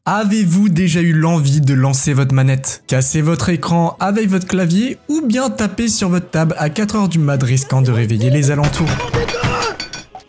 Avez-vous déjà eu l'envie de lancer votre manette, casser votre écran avec votre clavier ou bien taper sur votre table à 4 h du mat risquant de réveiller les alentours?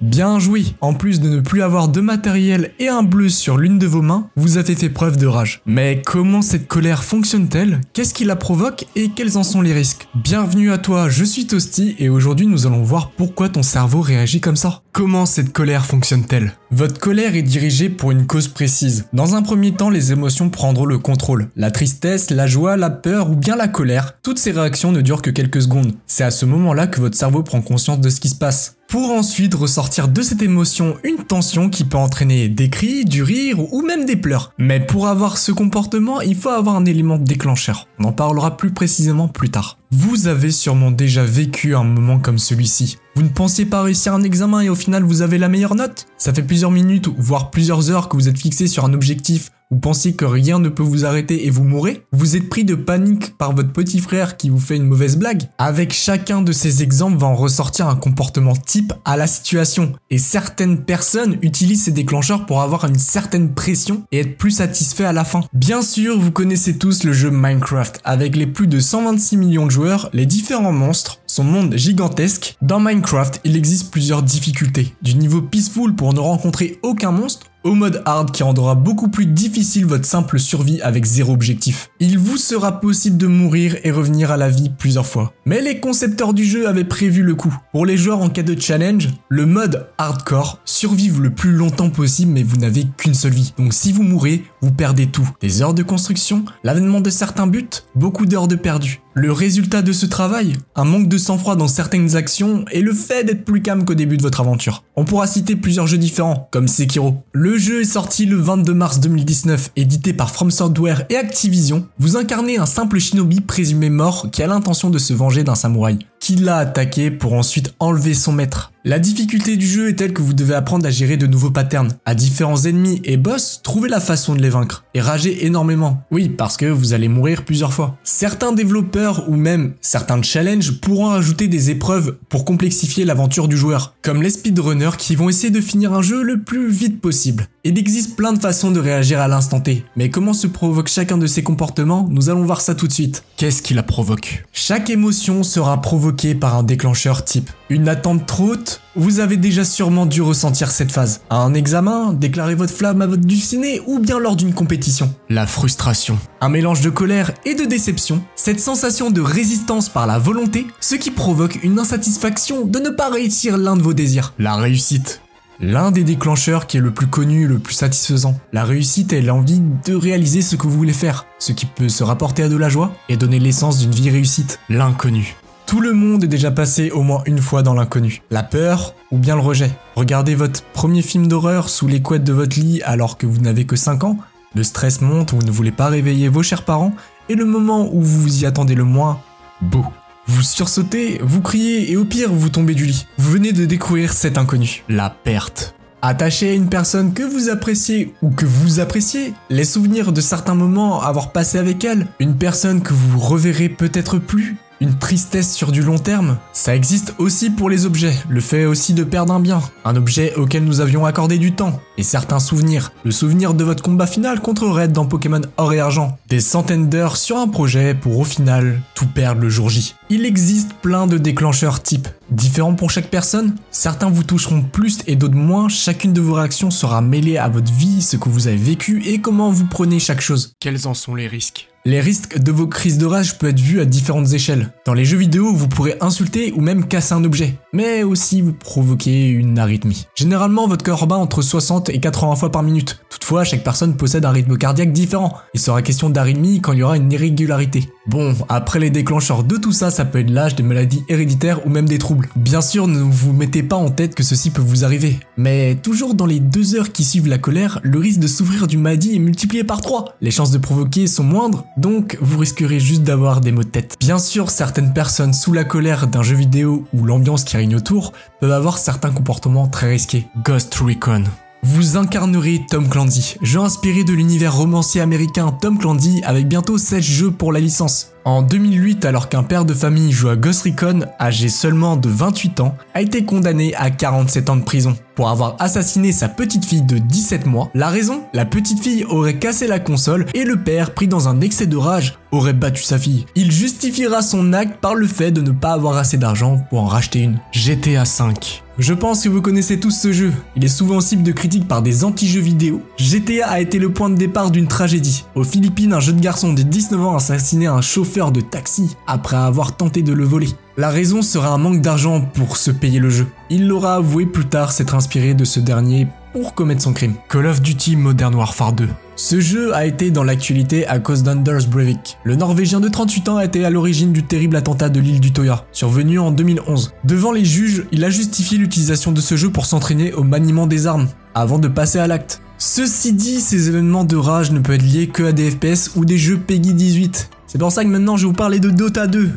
Bien joué. En plus de ne plus avoir de matériel et un bleu sur l'une de vos mains, vous avez fait preuve de rage. Mais comment cette colère fonctionne-t-elle? Qu'est-ce qui la provoque et quels en sont les risques? Bienvenue à toi, je suis Toasty et aujourd'hui nous allons voir pourquoi ton cerveau réagit comme ça. Comment cette colère fonctionne-t-elle? Votre colère est dirigée pour une cause précise. Dans un premier temps, les émotions prendront le contrôle. La tristesse, la joie, la peur ou bien la colère, toutes ces réactions ne durent que quelques secondes. C'est à ce moment-là que votre cerveau prend conscience de ce qui se passe. Pour ensuite ressortir de cette émotion une tension qui peut entraîner des cris, du rire ou même des pleurs. Mais pour avoir ce comportement, il faut avoir un élément déclencheur. On en parlera plus précisément plus tard. Vous avez sûrement déjà vécu un moment comme celui-ci. Vous ne pensiez pas réussir un examen et au final vous avez la meilleure note? Ça fait plusieurs minutes, voire plusieurs heures que vous êtes fixé sur un objectif. Vous pensez que rien ne peut vous arrêter et vous mourrez? Vous êtes pris de panique par votre petit frère qui vous fait une mauvaise blague? Avec chacun de ces exemples va en ressortir un comportement type à la situation. Et certaines personnes utilisent ces déclencheurs pour avoir une certaine pression et être plus satisfait à la fin. Bien sûr, vous connaissez tous le jeu Minecraft. Avec les plus de 126 millions de joueurs, les différents monstres, son monde gigantesque. Dans Minecraft, il existe plusieurs difficultés. Du niveau peaceful pour ne rencontrer aucun monstre, au mode hard qui rendra beaucoup plus difficile votre simple survie avec zéro objectif. Il vous sera possible de mourir et revenir à la vie plusieurs fois. Mais les concepteurs du jeu avaient prévu le coup. Pour les joueurs en cas de challenge, le mode hardcore, survivre le plus longtemps possible mais vous n'avez qu'une seule vie. Donc si vous mourrez, vous perdez tout. Des heures de construction, l'avènement de certains buts, beaucoup d'heures de perdu. Le résultat de ce travail, un manque de sang-froid dans certaines actions et le fait d'être plus calme qu'au début de votre aventure. On pourra citer plusieurs jeux différents, comme Sekiro. Le jeu est sorti le 22 mars 2019, édité par From Software et Activision. Vous incarnez un simple shinobi présumé mort qui a l'intention de se venger d'un samouraï, qui l'a attaqué pour ensuite enlever son maître. La difficulté du jeu est telle que vous devez apprendre à gérer de nouveaux patterns. À différents ennemis et boss, trouvez la façon de les vaincre. Et ragez énormément. Oui, parce que vous allez mourir plusieurs fois. Certains développeurs ou même certains challenges pourront ajouter des épreuves pour complexifier l'aventure du joueur. Comme les speedrunners qui vont essayer de finir un jeu le plus vite possible. Il existe plein de façons de réagir à l'instant T. Mais comment se provoque chacun de ces comportements? Nous allons voir ça tout de suite. Qu'est-ce qui la provoque? Chaque émotion sera provoquée par un déclencheur type. Une attente trop haute? Vous avez déjà sûrement dû ressentir cette phase. À un examen, déclarer votre flamme à votre dulcinée ou bien lors d'une compétition. La frustration. Un mélange de colère et de déception. Cette sensation de résistance par la volonté, ce qui provoque une insatisfaction de ne pas réussir l'un de vos désirs. La réussite. L'un des déclencheurs qui est le plus connu, le plus satisfaisant. La réussite est l'envie de réaliser ce que vous voulez faire, ce qui peut se rapporter à de la joie et donner l'essence d'une vie réussite. L'inconnu. Tout le monde est déjà passé au moins une fois dans l'inconnu. La peur ou bien le rejet. Regardez votre premier film d'horreur sous les couettes de votre lit alors que vous n'avez que 5 ans. Le stress monte, vous ne voulez pas réveiller vos chers parents. Et le moment où vous vous y attendez le moins, bouh. Vous sursautez, vous criez et au pire vous tombez du lit. Vous venez de découvrir cet inconnu. La perte. Attaché à une personne que vous appréciez ou que vous appréciez, les souvenirs de certains moments avoir passé avec elle, une personne que vous reverrez peut-être plus, une tristesse sur du long terme, ça existe aussi pour les objets, le fait aussi de perdre un bien, un objet auquel nous avions accordé du temps, et certains souvenirs, le souvenir de votre combat final contre Red dans Pokémon Or et Argent, des centaines d'heures sur un projet pour au final tout perdre le jour J. Il existe plein de déclencheurs types, différents pour chaque personne, certains vous toucheront plus et d'autres moins, chacune de vos réactions sera mêlée à votre vie, ce que vous avez vécu et comment vous prenez chaque chose. Quels en sont les risques? Les risques de vos crises de rage peuvent être vus à différentes échelles. Dans les jeux vidéo, vous pourrez insulter ou même casser un objet, mais aussi vous provoquer une arythmie. Généralement, votre cœur bat entre 60 et 80 fois par minute. Toutefois, chaque personne possède un rythme cardiaque différent. Il sera question d'arythmie quand il y aura une irrégularité. Bon, après les déclencheurs de tout ça, ça peut être l'âge, des maladies héréditaires ou même des troubles. Bien sûr, ne vous mettez pas en tête que ceci peut vous arriver. Mais toujours dans les 2 heures qui suivent la colère, le risque de souffrir d'une maladie est multiplié par 3. Les chances de provoquer sont moindres, donc vous risquerez juste d'avoir des maux de tête. Bien sûr, certaines personnes sous la colère d'un jeu vidéo ou l'ambiance qui règne autour peuvent avoir certains comportements très risqués. Ghost Recon. Vous incarnerez Tom Clancy, jeu inspiré de l'univers romancier américain Tom Clancy avec bientôt 16 jeux pour la licence. En 2008, alors qu'un père de famille joue à Ghost Recon, âgé seulement de 28 ans, a été condamné à 47 ans de prison pour avoir assassiné sa petite fille de 17 mois. La raison ? La petite fille aurait cassé la console et le père, pris dans un excès de rage, aurait battu sa fille. Il justifiera son acte par le fait de ne pas avoir assez d'argent pour en racheter une. GTA V. Je pense que vous connaissez tous ce jeu. Il est souvent cible de critiques par des anti-jeux vidéo. GTA a été le point de départ d'une tragédie. Aux Philippines, un jeune garçon de 19 ans a assassiné un chauffeur de taxi après avoir tenté de le voler. La raison sera un manque d'argent pour se payer le jeu. Il l'aura avoué plus tard s'être inspiré de ce dernier pour commettre son crime. Call of Duty Modern Warfare 2. Ce jeu a été dans l'actualité à cause d'Anders Breivik. Le Norvégien de 38 ans a été à l'origine du terrible attentat de l'île d'Utøya, survenu en 2011. Devant les juges, il a justifié l'utilisation de ce jeu pour s'entraîner au maniement des armes, avant de passer à l'acte. Ceci dit, ces événements de rage ne peuvent être liés que à des FPS ou des jeux PEGI 18. C'est pour ça que maintenant je vais vous parler de Dota 2.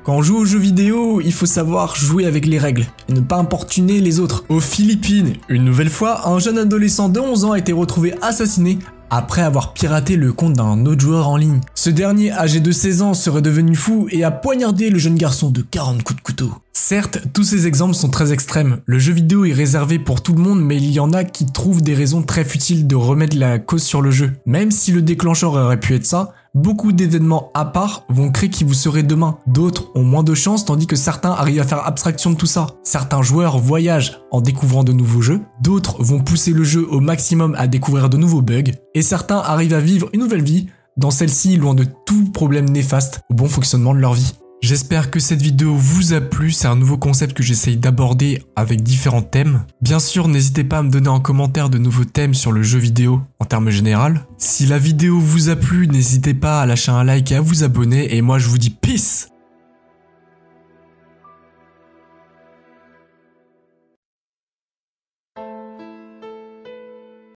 Quand on joue aux jeux vidéo, il faut savoir jouer avec les règles et ne pas importuner les autres. Aux Philippines, une nouvelle fois, un jeune adolescent de 11 ans a été retrouvé assassiné après avoir piraté le compte d'un autre joueur en ligne. Ce dernier, âgé de 16 ans, serait devenu fou et a poignardé le jeune garçon de 40 coups de couteau. Certes, tous ces exemples sont très extrêmes. Le jeu vidéo est réservé pour tout le monde, mais il y en a qui trouvent des raisons très futiles de remettre la cause sur le jeu. Même si le déclencheur aurait pu être ça, beaucoup d'événements à part vont créer qui vous serez demain. D'autres ont moins de chance, tandis que certains arrivent à faire abstraction de tout ça. Certains joueurs voyagent en découvrant de nouveaux jeux, d'autres vont pousser le jeu au maximum à découvrir de nouveaux bugs, et certains arrivent à vivre une nouvelle vie, dans celle-ci loin de tout problème néfaste au bon fonctionnement de leur vie. J'espère que cette vidéo vous a plu, c'est un nouveau concept que j'essaye d'aborder avec différents thèmes. Bien sûr, n'hésitez pas à me donner en commentaire de nouveaux thèmes sur le jeu vidéo en termes généraux. Si la vidéo vous a plu, n'hésitez pas à lâcher un like et à vous abonner, et moi je vous dis peace!